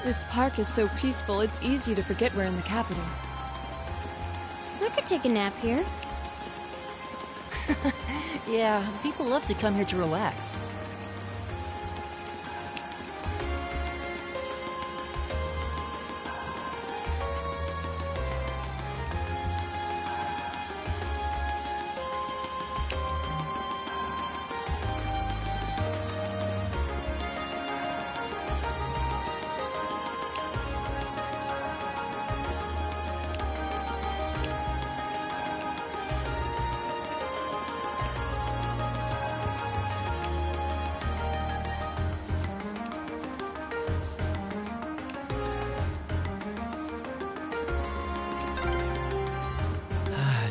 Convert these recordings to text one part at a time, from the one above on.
This park is so peaceful, it's easy to forget we're in the capital. I could take a nap here. Yeah, people love to come here to relax.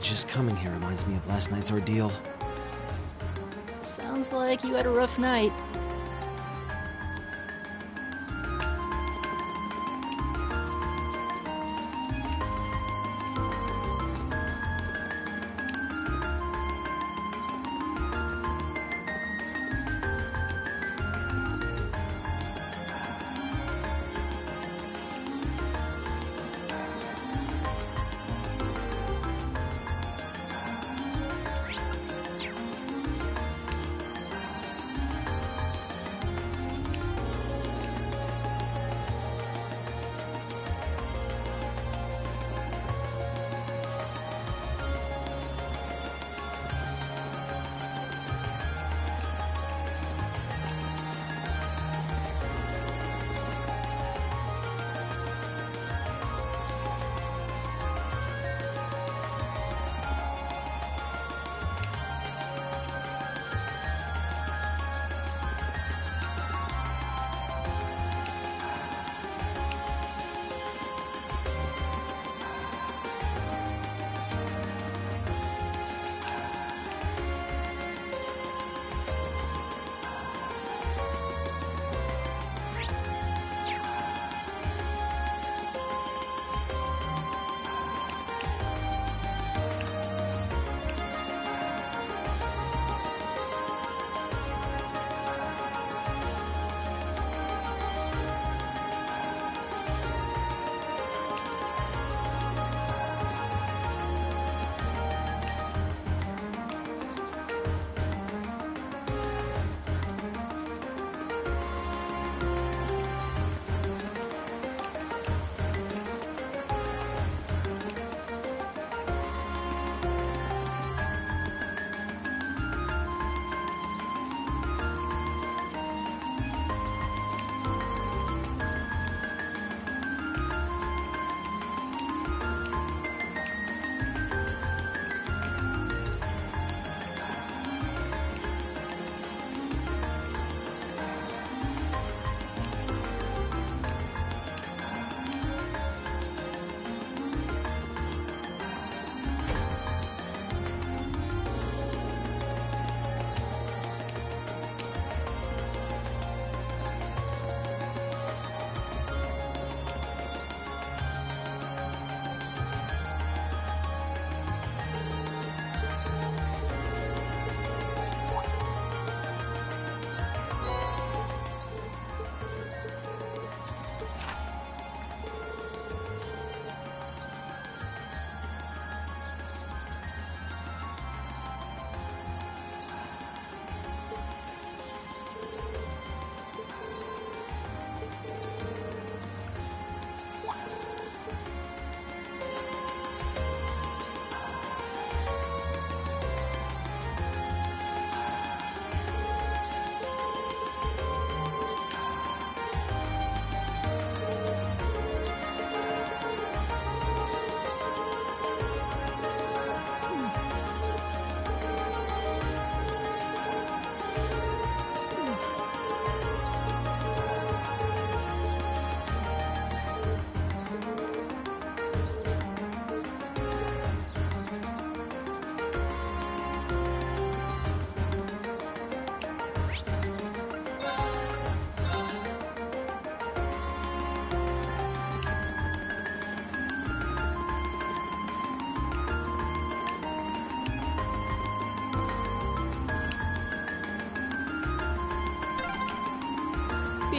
Just coming here reminds me of last night's ordeal. Sounds like you had a rough night.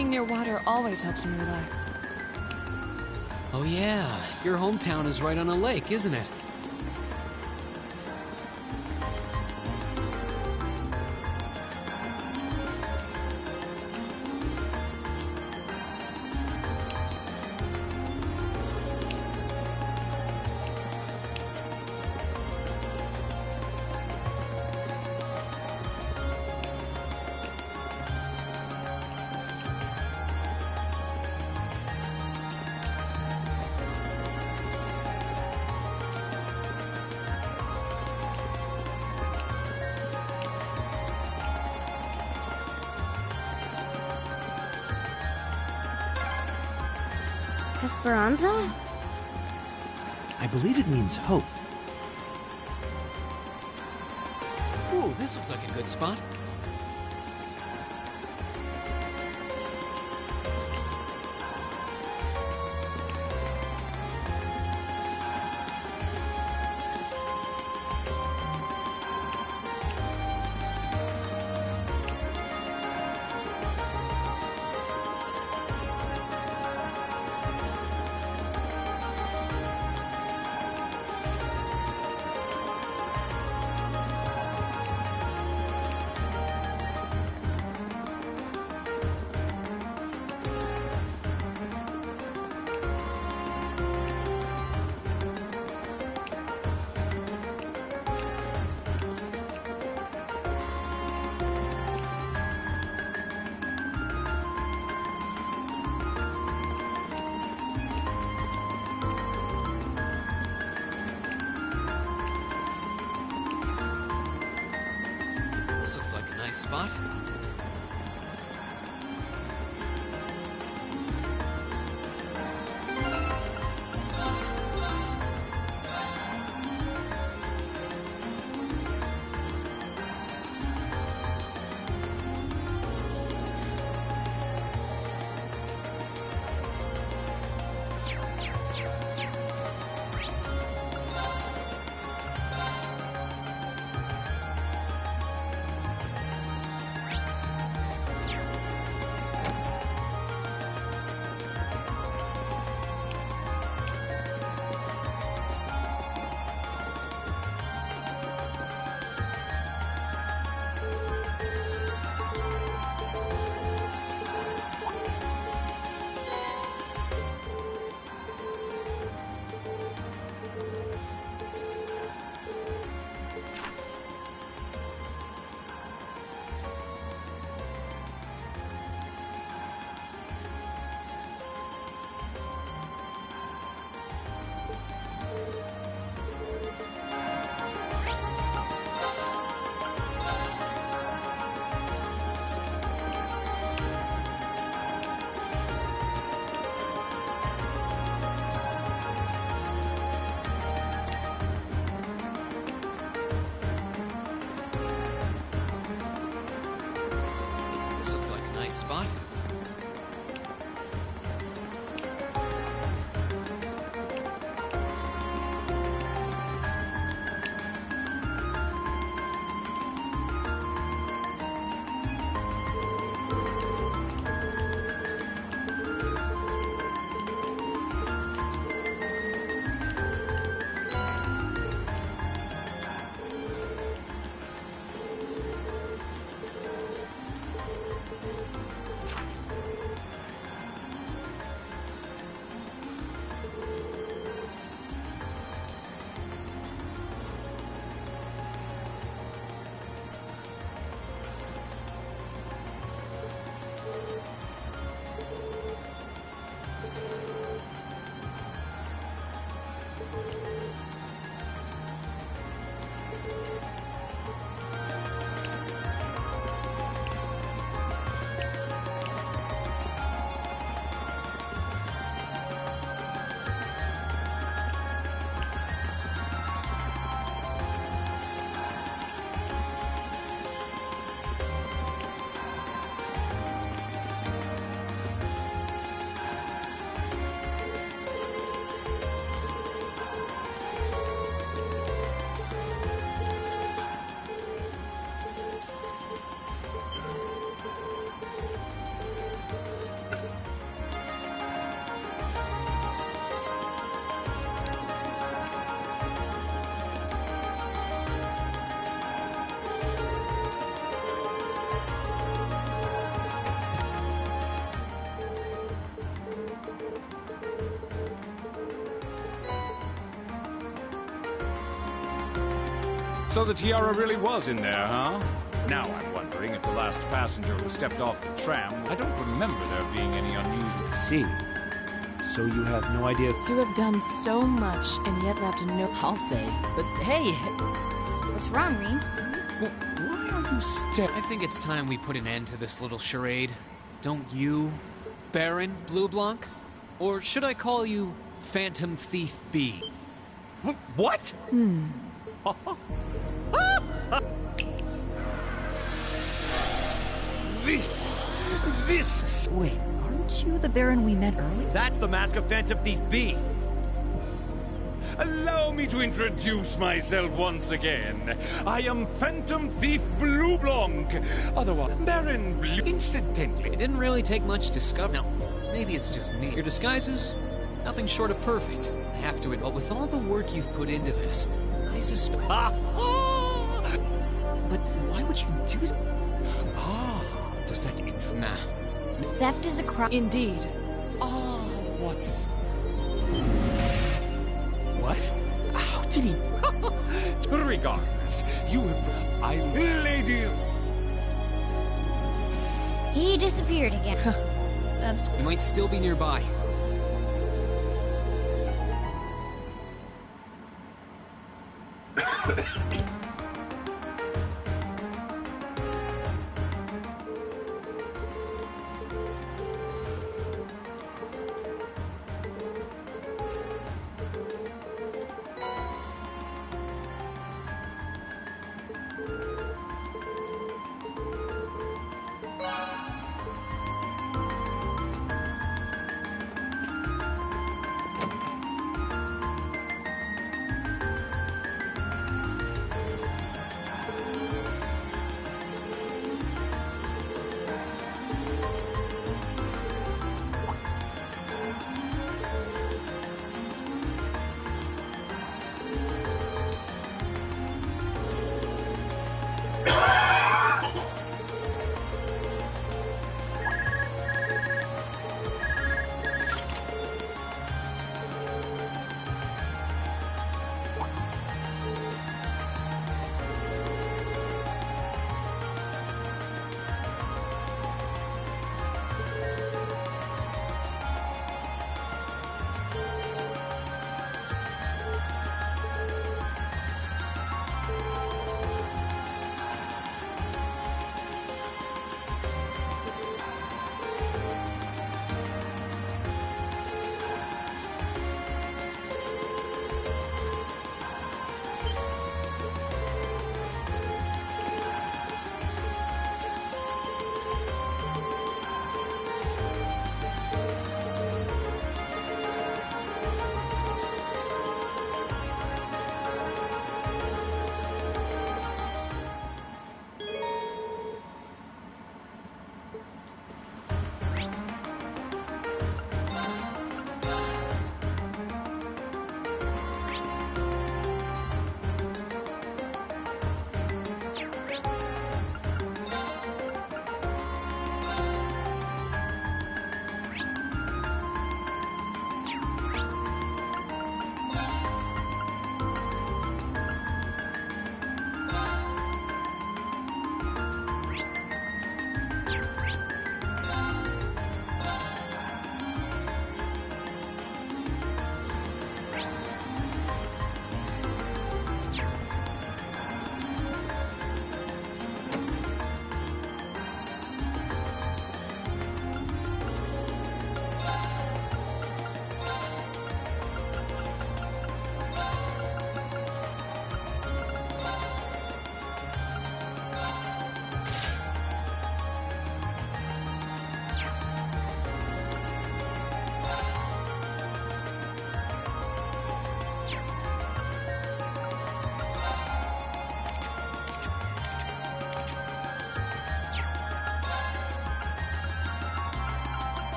Being near water always helps me relax. Oh yeah, your hometown is right on a lake, isn't it? Esperanza? I believe it means hope. Ooh, this looks like a good spot. This looks like a nice spot. So the tiara really was in there, huh? Now I'm wondering if the last passenger who stepped off the tram... I don't remember there being any unusual... See. So you have no idea... To have done so much and yet left no... I'll say. But hey, What's wrong, Reed? Why are you staring? I think it's time we put an end to this little charade. Don't you, Baron Blue Blanc? Or should I call you Phantom Thief B? What? This... wait, aren't you the Baron we met earlier? That's the mask of Phantom Thief B. Allow me to introduce myself once again. I am Phantom Thief Blue Blanc, otherwise Baron Blue. Incidentally, It didn't really take much discovery. Now, maybe it's just me. Your disguises, nothing short of perfect. I have to admit, but with all the work you've put into this, I suspect... But why would you do so? does that intro... Nah. Theft is a crime. Indeed. What's... What? How did he... Regardless, you have... Ladies... He disappeared again. That's You might still be nearby.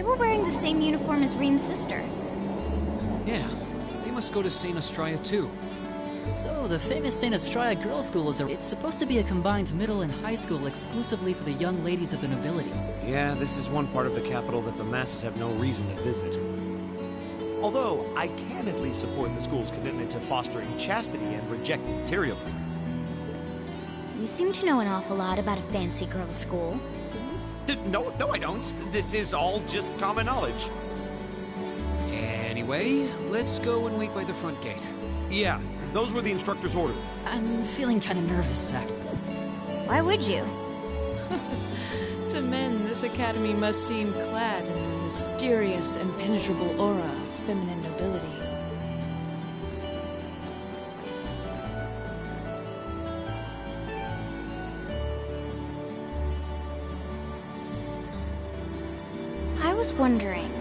They were wearing the same uniform as Reen's sister. Yeah, they must go to St. Estrella too. So, the famous St. Estrella Girls' School it's supposed to be a combined middle and high school exclusively for the young ladies of the nobility. Yeah, this is one part of the capital that the masses have no reason to visit. Although, I can at least support the school's commitment to fostering chastity and rejecting materialism. You seem to know an awful lot about a fancy girls' school. No, I don't. This is all just common knowledge. Anyway, let's go and wait by the front gate. Yeah, those were the instructor's orders. I'm feeling kind of nervous, Zach. Why would you? To men, this academy must seem clad in the mysterious, impenetrable aura of feminine nobility. I was wondering,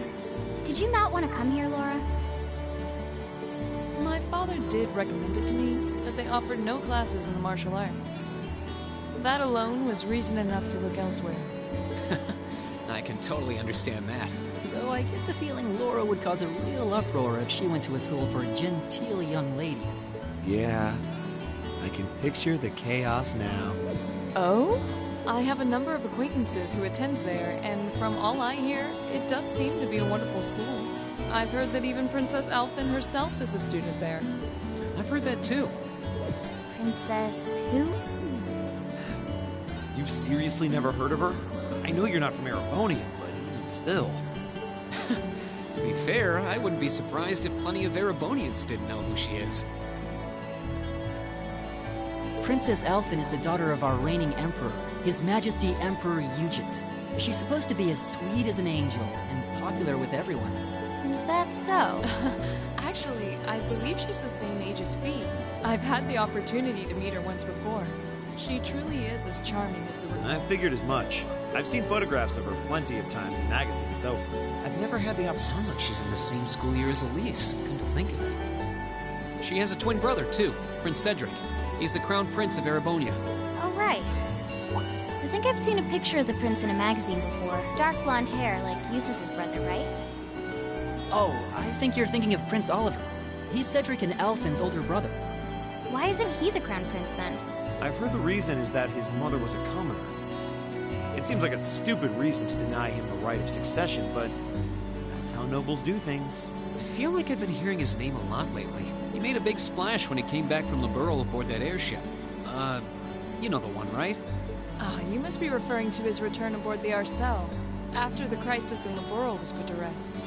did you not want to come here, Laura? My father did recommend it to me, but they offered no classes in the martial arts. That alone was reason enough to look elsewhere. I can totally understand that. Though I get the feeling Laura would cause a real uproar if she went to a school for genteel young ladies. Yeah, I can picture the chaos now. Oh? I have a number of acquaintances who attend there, and from all I hear, it does seem to be a wonderful school. I've heard that even Princess Alphen herself is a student there. I've heard that too. Princess who? You've seriously never heard of her? I know you're not from Erebonia, but even still. To be fair, I wouldn't be surprised if plenty of Erebonians didn't know who she is. Princess Alphen is the daughter of our reigning emperor, His Majesty Emperor Ugent. She's supposed to be as sweet as an angel and popular with everyone. Is that so? Actually, I believe she's the same age as Fee. I've had the opportunity to meet her once before. She truly is as charming as the I figured as much. I've seen photographs of her plenty of times in magazines, though I've never had the opportunity. Sounds like she's in the same school year as Elise, come to think of it. She has a twin brother, too, Prince Cedric. He's the crown prince of Erebonia. Oh, right. I think I've seen a picture of the prince in a magazine before. Dark blonde hair, like Eustace's brother, right? Oh, I think you're thinking of Prince Oliver. He's Cedric and Alphen's older brother. Why isn't he the crown prince then? I've heard the reason is that his mother was a commoner. It seems like a stupid reason to deny him the right of succession, but that's how nobles do things. I feel like I've been hearing his name a lot lately. He made a big splash when he came back from the Burrow aboard that airship. You know the one, right? Ah, you must be referring to his return aboard the Arcel, after the crisis in the Burrow was put to rest.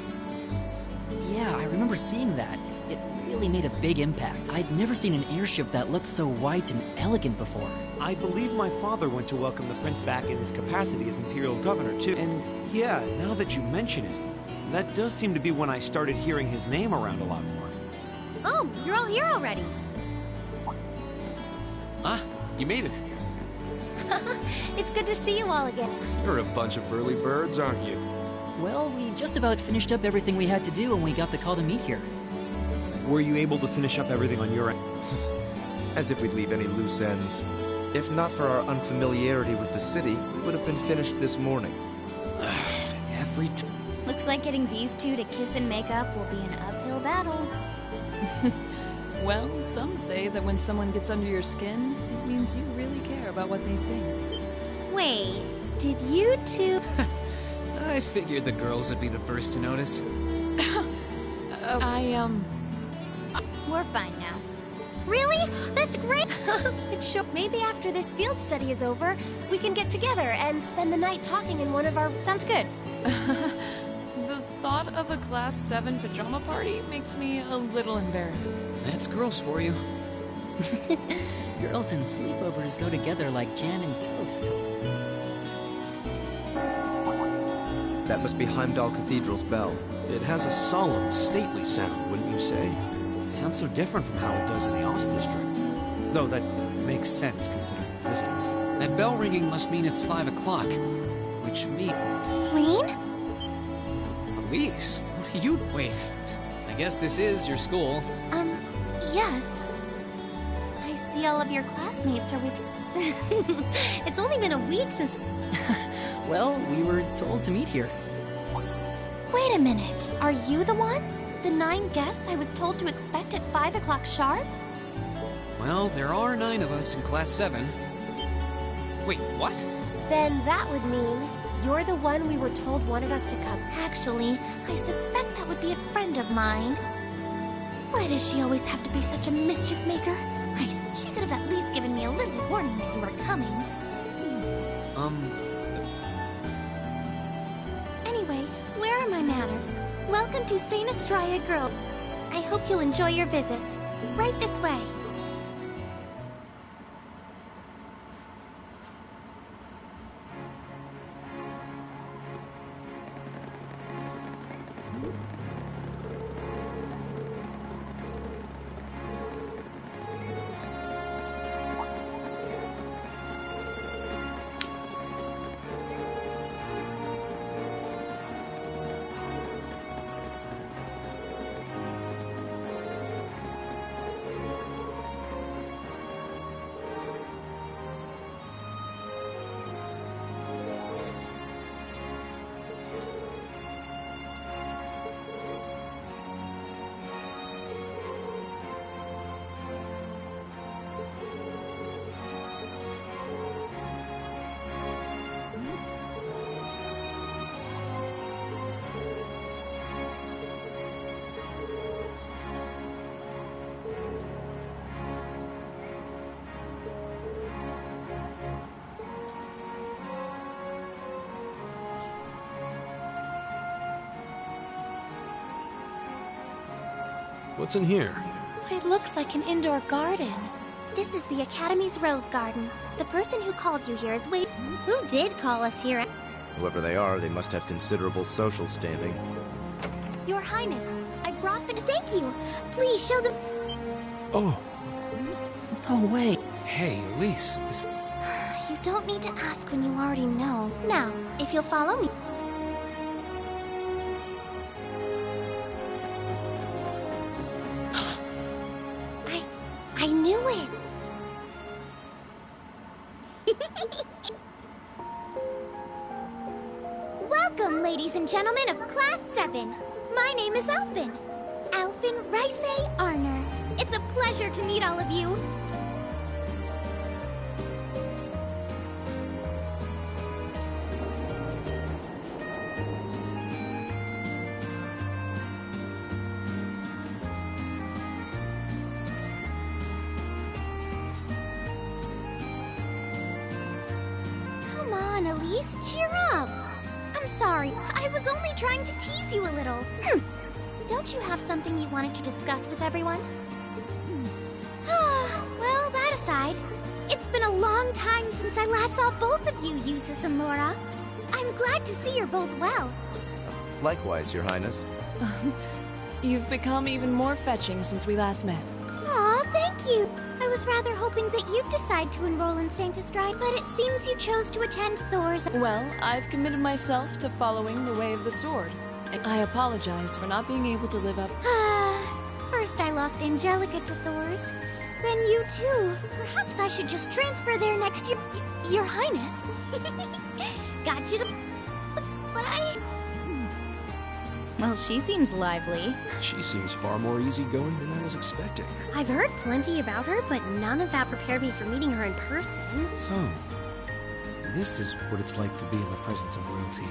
Yeah, I remember seeing that. It really made a big impact. I'd never seen an airship that looked so white and elegant before. I believe my father went to welcome the prince back in his capacity as imperial governor, too. And yeah, now that you mention it, that does seem to be when I started hearing his name around a lot more. Oh, you're all here already. Ah, you made it. It's good to see you all again. You're a bunch of early birds, aren't you? Well, we just about finished up everything we had to do when we got the call to meet here. Were you able to finish up everything on your end? As if we'd leave any loose ends. If not for our unfamiliarity with the city, we would have been finished this morning. Every time. Looks like getting these two to kiss and make up will be an uphill battle. Well, some say that when someone gets under your skin, it means you really care about what they think. Wait, did you two... I figured the girls would be the first to notice. We're fine now. Really? That's great! Maybe after this field study is over, we can get together and spend the night talking in one of our... Sounds good. The thought of a Class 7 pajama party makes me a little embarrassed. That's girls for you. Girls and sleepovers go together like jam and toast. That must be Heimdall Cathedral's bell. It has a solemn, stately sound, wouldn't you say? It sounds so different from how it does in the Ost District. Though that makes sense considering the distance. That bell ringing must mean it's 5 o'clock. Which means... Reen? Elise? What are you... Wait. I guess this is your school. Yes. I see all of your classmates are with... It's only been a week since... Well, we were told to meet here. Wait a minute. Are you the ones? The 9 guests I was told to expect at 5 o'clock sharp? Well, there are 9 of us in Class 7. Wait, what? Then that would mean you're the one we were told wanted us to come. Actually, I suspect that would be a friend of mine. Why does she always have to be such a mischief maker? She could have at least given me a little warning that you were coming. Anyway, where are my manners? Welcome to St. Estrella Girl. I hope you'll enjoy your visit. Right this way. What's in here? It looks like an indoor garden. This is the Academy's Rose Garden. The person who called you here is Who did call us here? Whoever they are, they must have considerable social standing. Your Highness, I brought the... Thank you! Please show them... Oh. No way. Hey, Elise, You don't need to ask when you already know. Now, if you'll follow me... I knew it! Welcome, ladies and gentlemen of Class 7. My name is Alphen. Alphen Rice Arner. It's a pleasure to meet all of you. Come on, Elise, cheer up. I'm sorry, I was only trying to tease you a little. Don't you have something you wanted to discuss with everyone? Well, that aside, it's been a long time since I last saw both of you, Eustace and Laura. I'm glad to see you're both well. Likewise, Your Highness. You've become even more fetching since we last met. Aw, thank you. I was rather hoping that you'd decide to enroll in St. Estrella, but it seems you chose to attend Thor's... Well, I've committed myself to following the way of the sword. I apologize for not being able to live up... First I lost Angelica to Thor's, then you too. Perhaps I should just transfer there next year. Your Highness. Got you to... But I... Well, she seems lively. She seems far more easygoing than I was expecting. I've heard plenty about her, but none of that prepared me for meeting her in person. So, this is what it's like to be in the presence of royalty.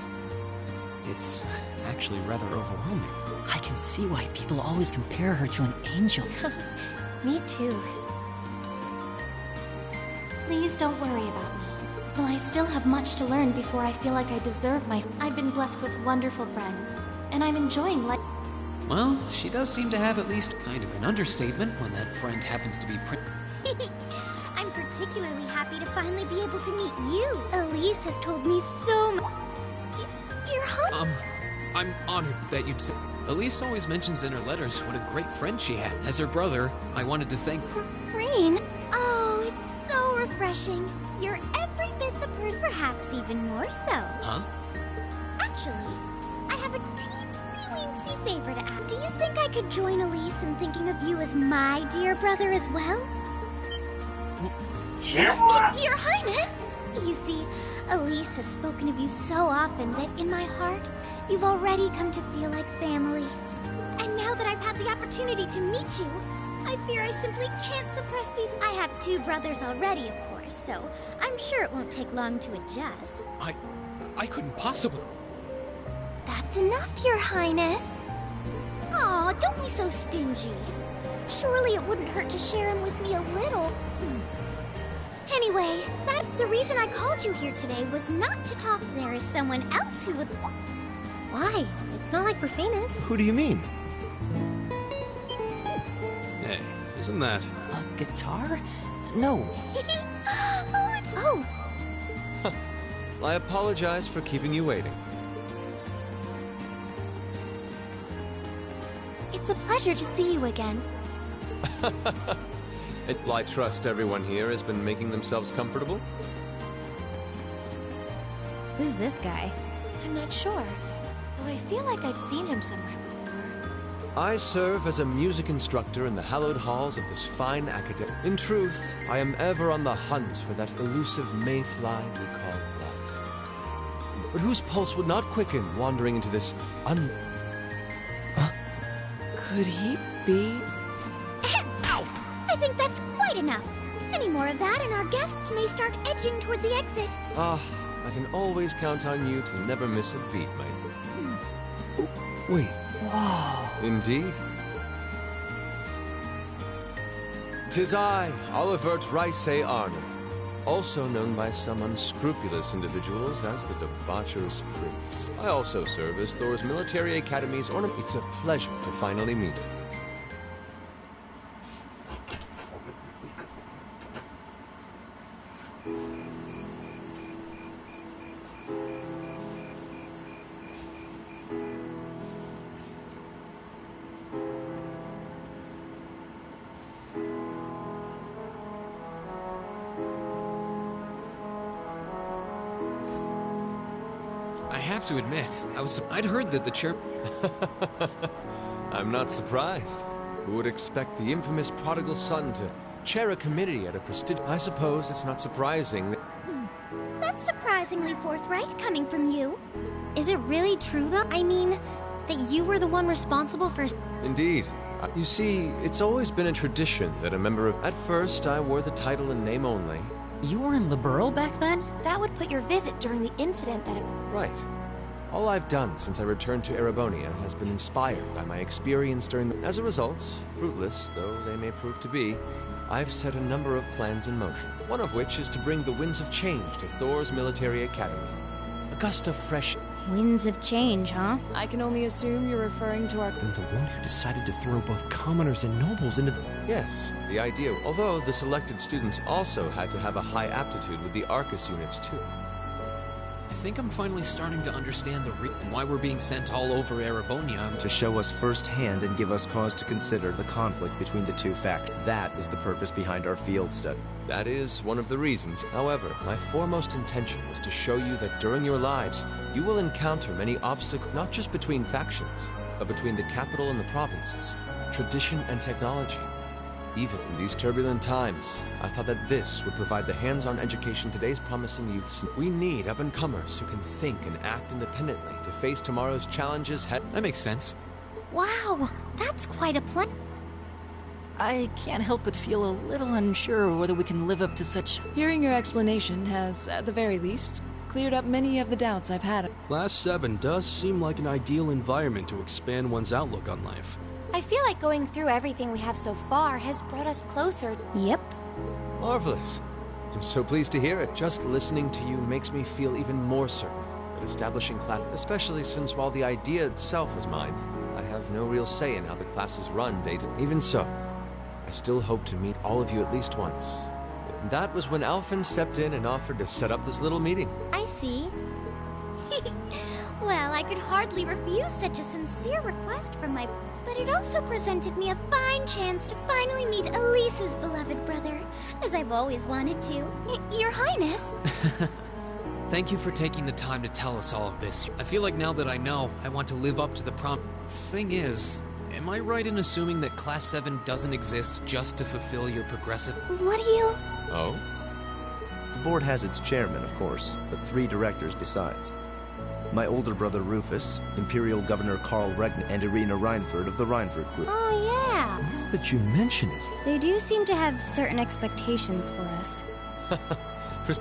It's actually rather overwhelming. I can see why people always compare her to an angel. Me too. Please don't worry about me. Well, I still have much to learn before I feel like I deserve my... I've been blessed with wonderful friends, and I'm enjoying life. well, she does seem to have at least kind of an understatement when that friend happens to be I'm particularly happy to finally be able to meet you. Elise has told me so much. You're hot. I'm honored that you'd say... Elise always mentions in her letters what a great friend she had. As her brother, I wanted to thank... Rain? Oh, it's so refreshing. You're every bit the person, perhaps even more so. Huh? Actually, I have a teensy-weensy favor to ask. Do you think I could join Elise in thinking of you as my dear brother as well? Your Highness! You see, Elise has spoken of you so often that in my heart, You've already come to feel like family. And now that I've had the opportunity to meet you, I fear I simply can't suppress these. I have 2 brothers already, of course, so I'm sure it won't take long to adjust. I couldn't possibly. That's enough, Your Highness. Aw, don't be so stingy. Surely it wouldn't hurt to share him with me a little. Anyway, the reason I called you here today was not to talk. There is someone else who would... Why? It's not like we're famous. Who do you mean? Hey, isn't that... A guitar? No. Oh. I apologize for keeping you waiting. It's a pleasure to see you again. I trust everyone here has been making themselves comfortable. Who's this guy? I'm not sure, though I feel like I've seen him somewhere before. I serve as a music instructor in the hallowed halls of this fine academy. In truth, I am ever on the hunt for that elusive mayfly we call love. But whose pulse would not quicken wandering into this Could he be? Ow! I think that's quite enough. Any more of that and our guests may start edging toward the exit. I can always count on you to never miss a beat, my... Oh, wait. Whoa. Indeed. 'Tis I, Oliver Rice Arnold, also known by some unscrupulous individuals as the Debaucherous Prince. I also serve as Thor's Military Academy's ornament. It's a pleasure to finally meet him. I have to admit, I'd heard that the chair... I'm not surprised. Who would expect the infamous prodigal son to chair a committee at a prestigious... I suppose it's not surprising that... That's surprisingly forthright coming from you. Is it really true, though? I mean, that you were the one responsible for... Indeed. You see, it's always been a tradition that a member of... At first, I wore the title in name only. You were in Liberl back then? That would put your visit during the incident that... Right. All I've done since I returned to Erebonia has been inspired by my experience during the... As a result, fruitless though they may prove to be, I've set a number of plans in motion. One of which is to bring the winds of change to Thor's Military Academy. A gust of fresh... Winds of change, huh? I can only assume you're referring to our... Then the one who decided to throw both commoners and nobles into the... Yes, the idea. Although the selected students also had to have a high aptitude with the Arcus units too. I think I'm finally starting to understand the reason why we're being sent all over Erebonia. To show us firsthand and give us cause to consider the conflict between the two factions. That is the purpose behind our field study. That is one of the reasons. However, my foremost intention was to show you that during your lives, you will encounter many obstacles, not just between factions, but between the capital and the provinces, tradition and technology. Even in these turbulent times, I thought that this would provide the hands-on education today's promising youths. We need up-and-comers who can think and act independently to face tomorrow's challenges head. That makes sense. Wow, that's quite a plan. I can't help but feel a little unsure whether we can live up to such... Hearing your explanation has, at the very least, cleared up many of the doubts I've had. Class 7 does seem like an ideal environment to expand one's outlook on life. I feel like going through everything we have so far has brought us closer. Yep. Marvelous. I'm so pleased to hear it. Just listening to you makes me feel even more certain that establishing class, especially since while the idea itself was mine, I have no real say in how the classes run day to day. Even so, I still hope to meet all of you at least once. And that was when Alphen stepped in and offered to set up this little meeting. I see. Well, I could hardly refuse such a sincere request from my... But it also presented me a fine chance to finally meet Elise's beloved brother, as I've always wanted to. Your Highness! Thank you for taking the time to tell us all of this. I feel like now that I know, I want to live up to the prompt. Thing is, am I right in assuming that Class 7 doesn't exist just to fulfill your progressive... What do you... Oh? The board has its chairman, of course, but 3 directors besides. My older brother Rufus, Imperial Governor Carl Regn, and Irina Reinford of the Reinford Group. Oh, yeah. Now that you mention it. They do seem to have certain expectations for us.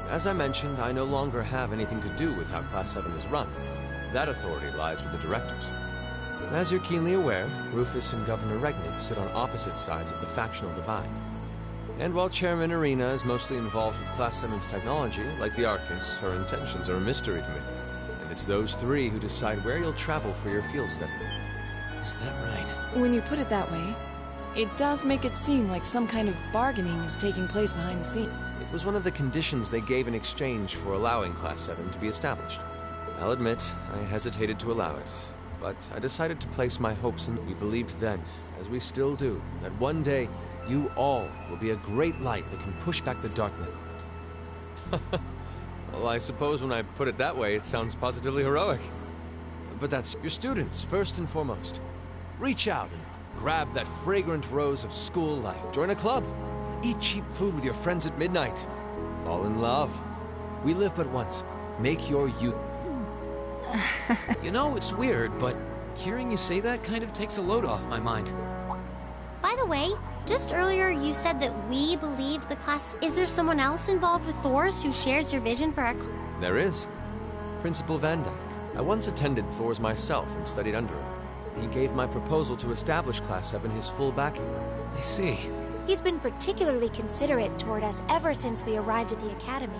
As I mentioned, I no longer have anything to do with how Class 7 is run. That authority lies with the directors. As you're keenly aware, Rufus and Governor Regnitz sit on opposite sides of the factional divide. And while Chairman Irina is mostly involved with Class 7's technology, like the Arcus, her intentions are a mystery to me. And it's those three who decide where you'll travel for your field study. Is that right? When you put it that way, it does make it seem like some kind of bargaining is taking place behind the scenes. It was one of the conditions they gave in exchange for allowing Class 7 to be established. I'll admit, I hesitated to allow it, but I decided to place my hopes in. We believed then, as we still do, that one day you all will be a great light that can push back the darkness. Well, I suppose when I put it that way, it sounds positively heroic. But that's your students, first and foremost. Reach out and grab that fragrant rose of school life. Join a club. Eat cheap food with your friends at midnight. Fall in love. We live but once. Make your youth... You know, it's weird, but hearing you say that kind of takes a load off my mind. By the way, just earlier you said that we believed the class... Is there someone else involved with Thor's who shares your vision for our... There is. Principal Van Dyke. I once attended Thor's myself and studied under him. He gave my proposal to establish Class 7 his full backing. I see. He's been particularly considerate toward us ever since we arrived at the Academy.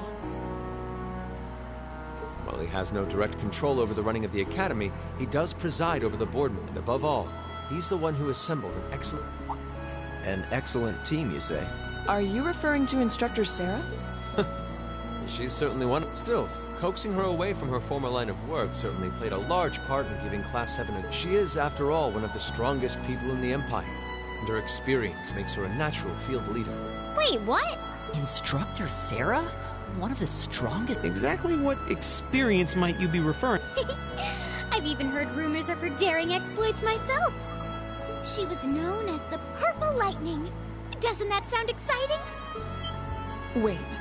While he has no direct control over the running of the Academy, he does preside over the board, and above all, he's the one who assembled an excellent... An excellent team, you say? Are you referring to Instructor Sarah? She's certainly one. Still, coaxing her away from her former line of work certainly played a large part in giving Class 7 a... She is, after all, one of the strongest people in the Empire, and her experience makes her a natural field leader. Wait, what? Instructor Sarah? One of the strongest... Exactly what experience might you be referring? I've even heard rumors of her daring exploits myself. She was known as the Purple Lightning. Doesn't that sound exciting? Wait.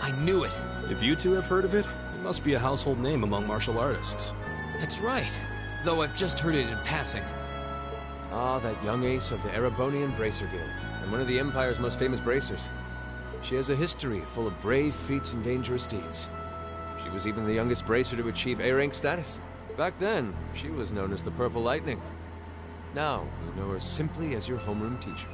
I knew it. If you two have heard of it, it must be a household name among martial artists. That's right. Though I've just heard it in passing. Ah, that young ace of the Erebonian Bracer Guild, and one of the Empire's most famous bracers. She has a history full of brave feats and dangerous deeds. She was even the youngest bracer to achieve A-rank status. Back then, she was known as the Purple Lightning. Now, you know her simply as your homeroom teacher.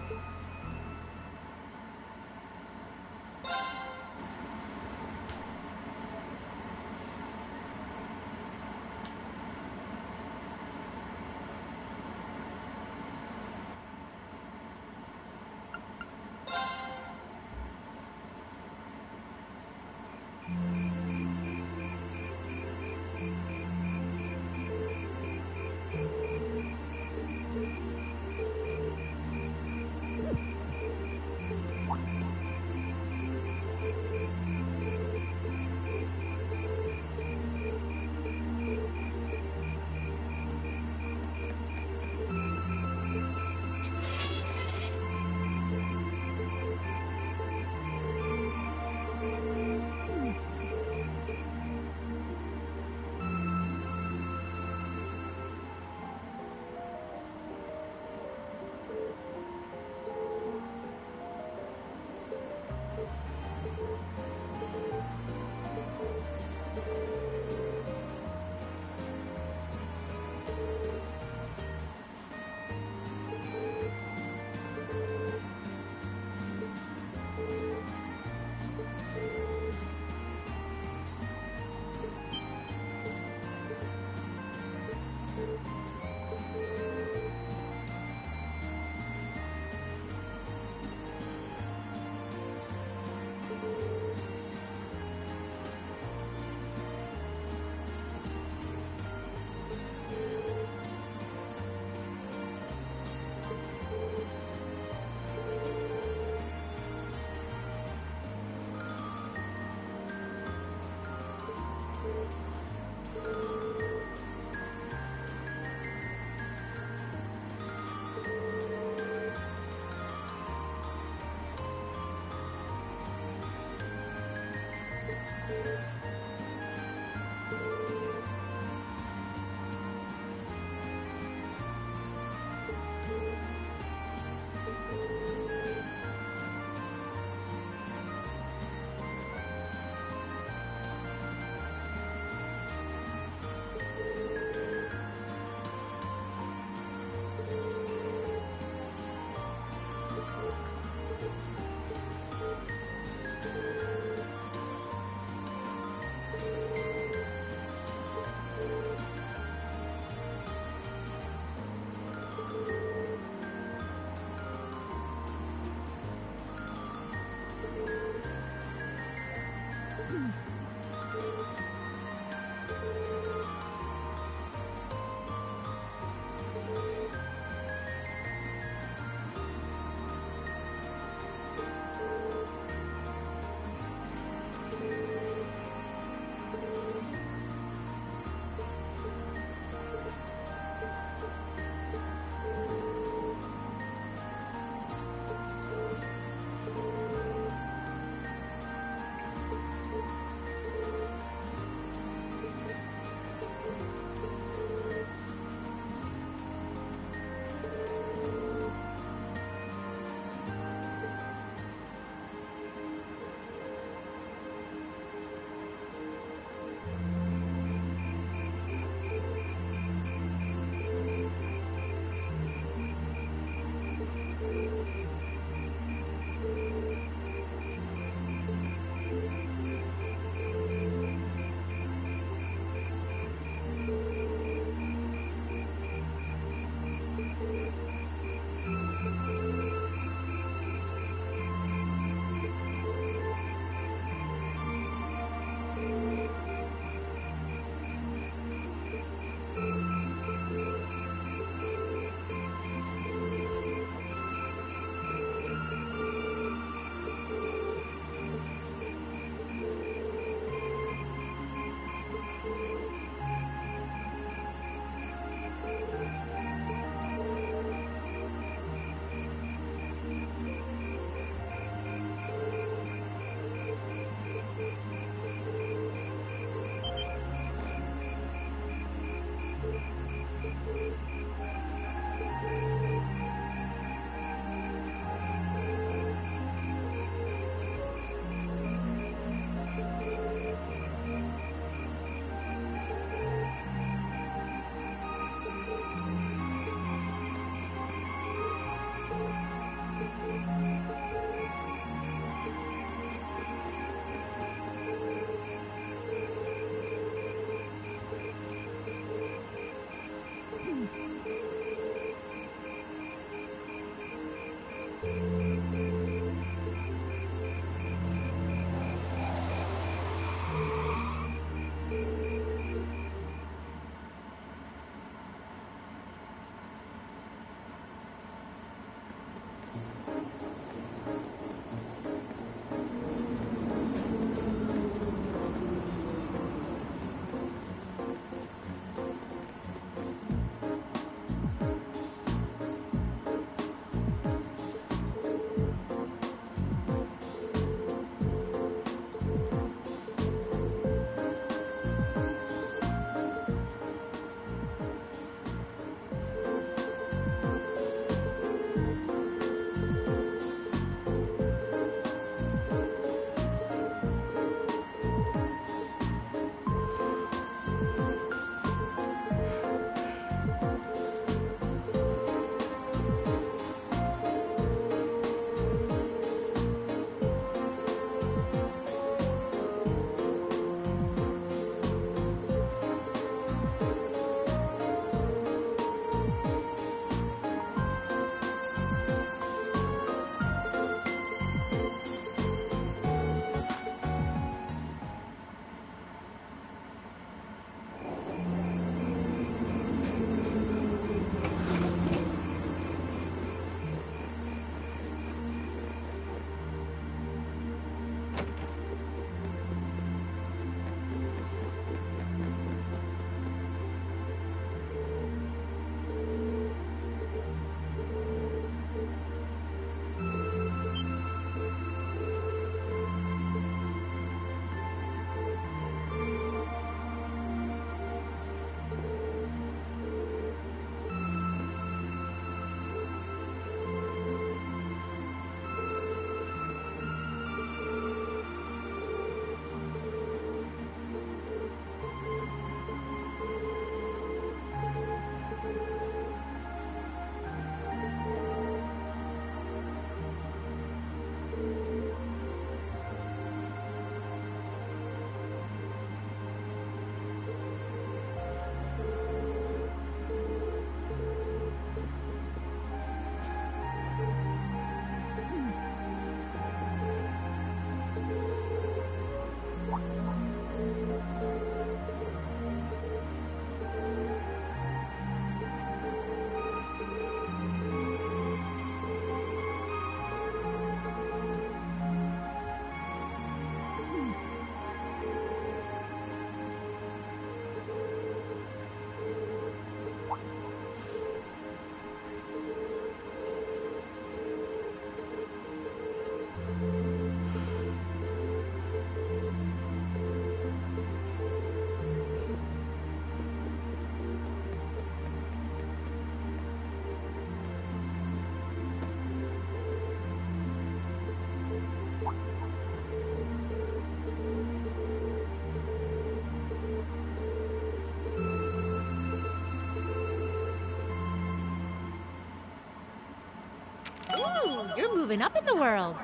Ooh, you're moving up in the world.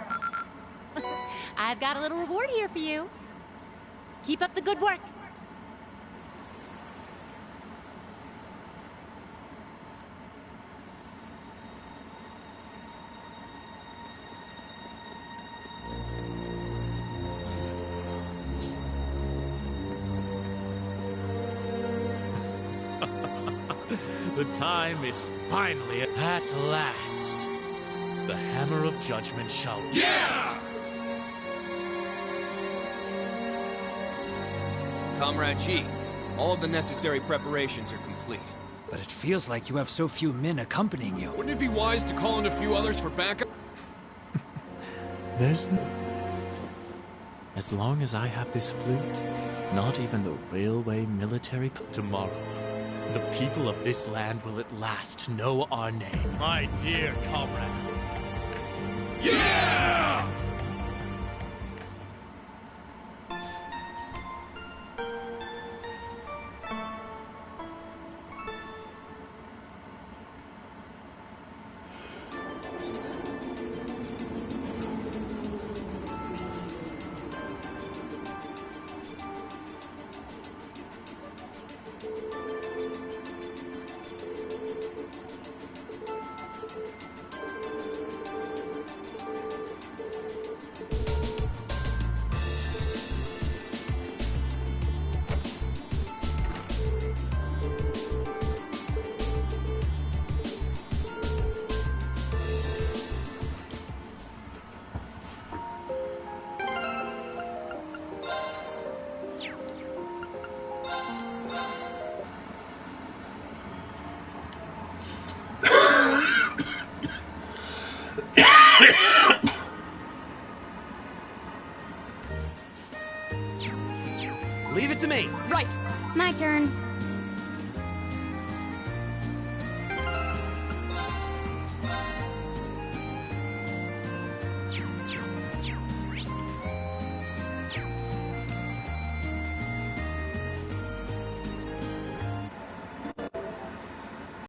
I've got a little reward here for you. Keep up the good work. The time is finally at last. The hammer of judgment shall... Yeah! Comrade G, all of the necessary preparations are complete. But it feels like you have so few men accompanying you. Wouldn't it be wise to call in a few others for backup? There's... As long as I have this flute, not even the railway military... Tomorrow, the people of this land will at last know our name. My dear comrade. Yeah!